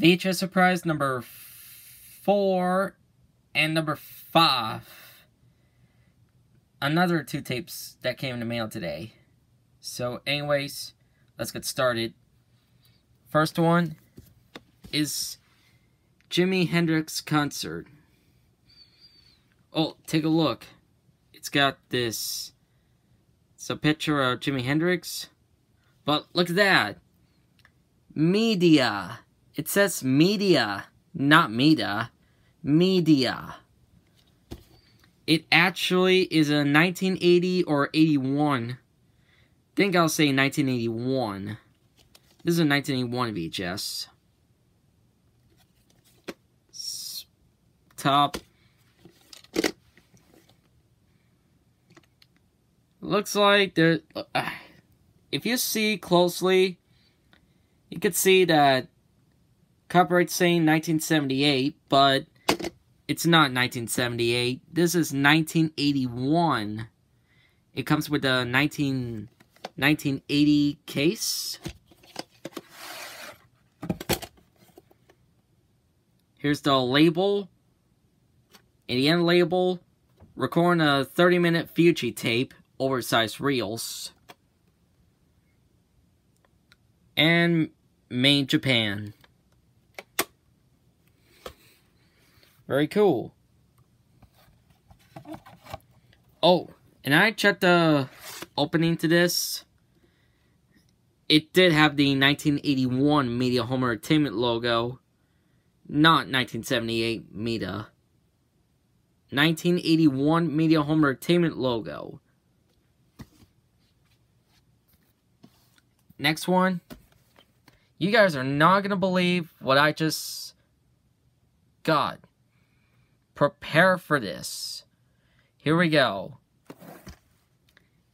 VHS Surprise number 4 and number 5. Another 2 tapes that came in the mail today. So anyways, let's get started. First one is Jimi Hendrix concert. Oh, take a look. It's got this. It's a picture of Jimi Hendrix. But look at that. Media. It says media, not media. Media. It actually is a 1980 or 81. I think I'll say 1981. This is a 1981 VHS. Top. Looks like there. If you see closely, you could see that copyright saying 1978, but it's not 1978. This is 1981. It comes with a 1980 case. Here's the label. In the end label, recording a 30-minute Fuji tape, oversized reels. And made Japan. Very cool. Oh, and I checked the opening to this. It did have the 1981 Media Home Entertainment logo, not 1978 Media. 1981 Media Home Entertainment logo. Next one. You guys are not going to believe what I just got. Prepare for this. Here we go.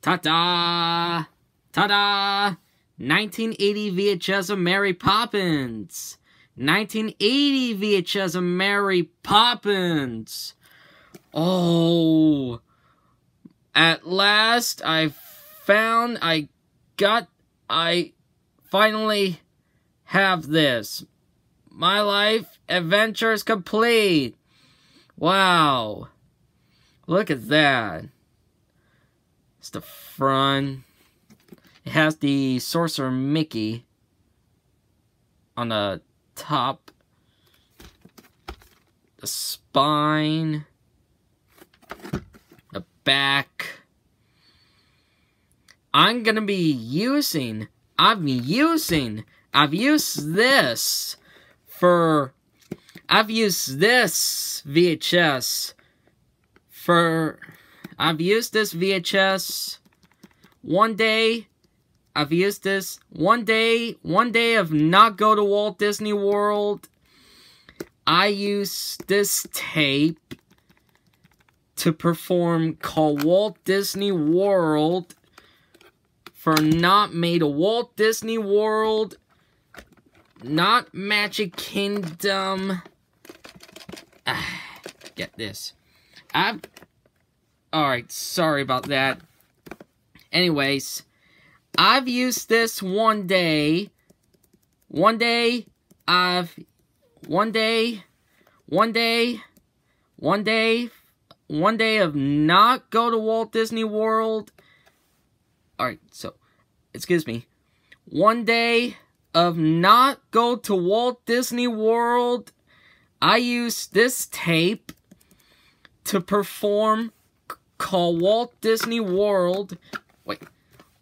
Ta-da! Ta-da! 1980 VHS of Mary Poppins. 1980 VHS of Mary Poppins. Oh. At last, I finally have this. My life adventure is complete. Wow. Look at that. It's the front. It has the Sorcerer Mickey on the top. The spine. The back. I've used this VHS I've used this VHS one day. I've used this one day of not go to Walt Disney World. I used this tape to perform Call Walt Disney World for Not Made a Walt Disney World, Not Magic Kingdom. Get this. Alright, sorry about that. Anyways, I've used this one day of not go to Walt Disney World. Alright, so, excuse me. One day of not go to Walt Disney World. I used this tape to perform Call Walt Disney World. Wait,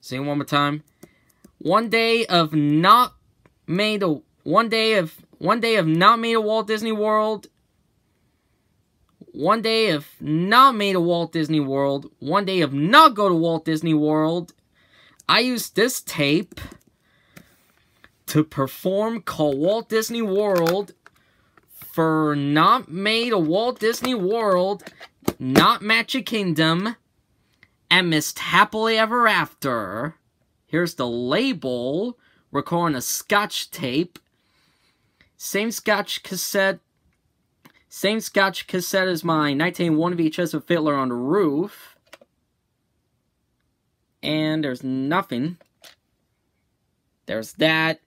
say it one more time. One day of not made a Walt Disney World. One day of not made a Walt Disney World. One day of not go to Walt Disney World. I used this tape to perform Call Walt Disney World for Not Made a Walt Disney World, Not Magic Kingdom, and Missed Happily Ever After. Here's the label. Recording a Scotch tape. Same Scotch cassette as my 1981 VHS of Fiddler on the Roof. And there's nothing. There's that.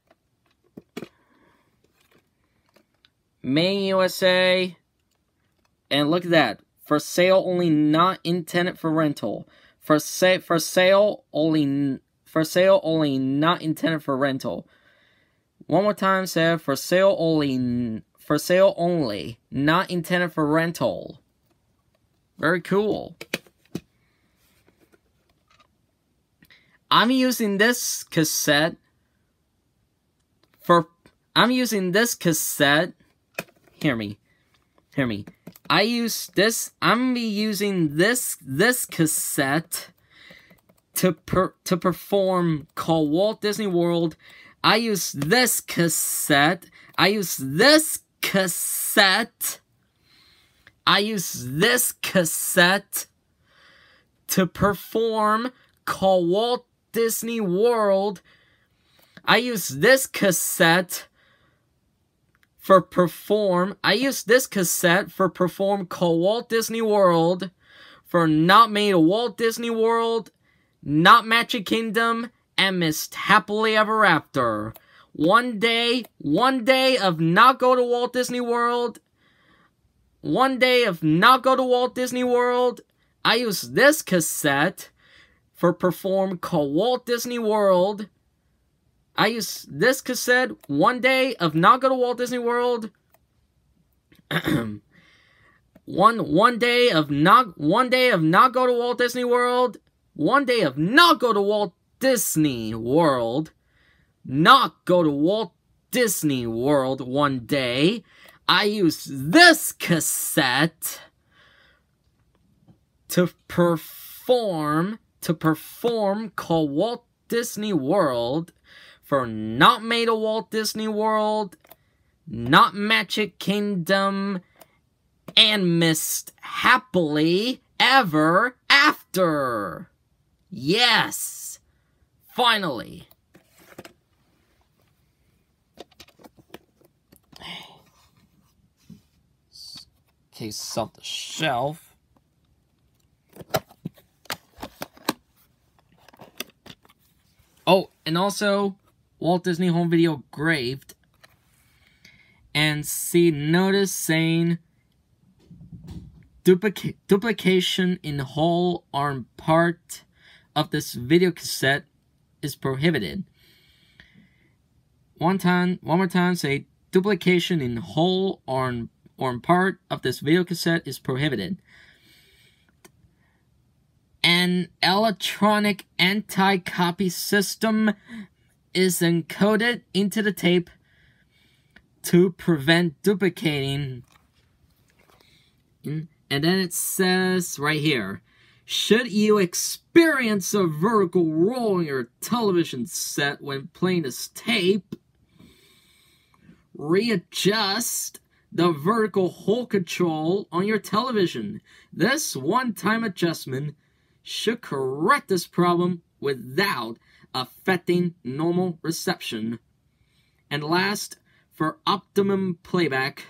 Made in USA. And look at that. For sale only, not intended for rental. For sale only, not intended for rental. One more time, say for sale only, not intended for rental. Very cool. I'm using this cassette. Hear me. I'm using this cassette to perform Call Walt Disney World. I use this cassette to perform Call Walt Disney World. I use this cassette for perform Call Walt Disney World for Not Made of Walt Disney World, Not Magic Kingdom, and Missed Happily Ever After. One day of Not Go to Walt Disney World. I use this cassette for perform Call Walt Disney World. I use this cassette. One day of Not Go to Walt Disney World. one day of not go to Walt Disney World. One day of not go to Walt Disney World. Not go to Walt Disney World one day. I use this cassette to perform Call Walt Disney World for Not Made of Walt Disney World, Not Magic Kingdom, and Missed Happily Ever After. Yes! Finally. Case off the shelf. Oh, and also Walt Disney Home Video graved. And see notice saying duplication in whole or part of this video cassette is prohibited. One more time, say duplication in whole or in part of this video cassette is prohibited. An electronic anti-copy system is encoded into the tape to prevent duplicating. And then it says right here, should you experience a vertical roll on your television set when playing this tape, readjust the vertical hold control on your television. This one-time adjustment should correct this problem without affecting normal reception. And last, for optimum playback,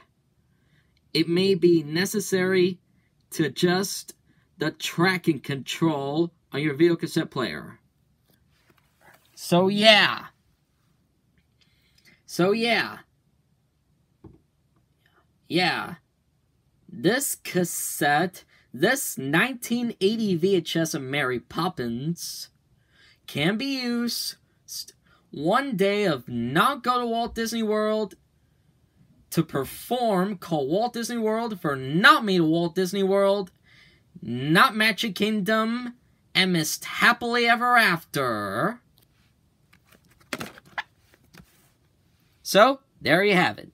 it may be necessary to adjust the tracking control on your video cassette player. So yeah. This cassette, this 1980 VHS of Mary Poppins, can be used one day of Not Go to Walt Disney World to perform Call Walt Disney World for Not Made of Walt Disney World, Not Magic Kingdom, and Missed Happily Ever After. So, there you have it.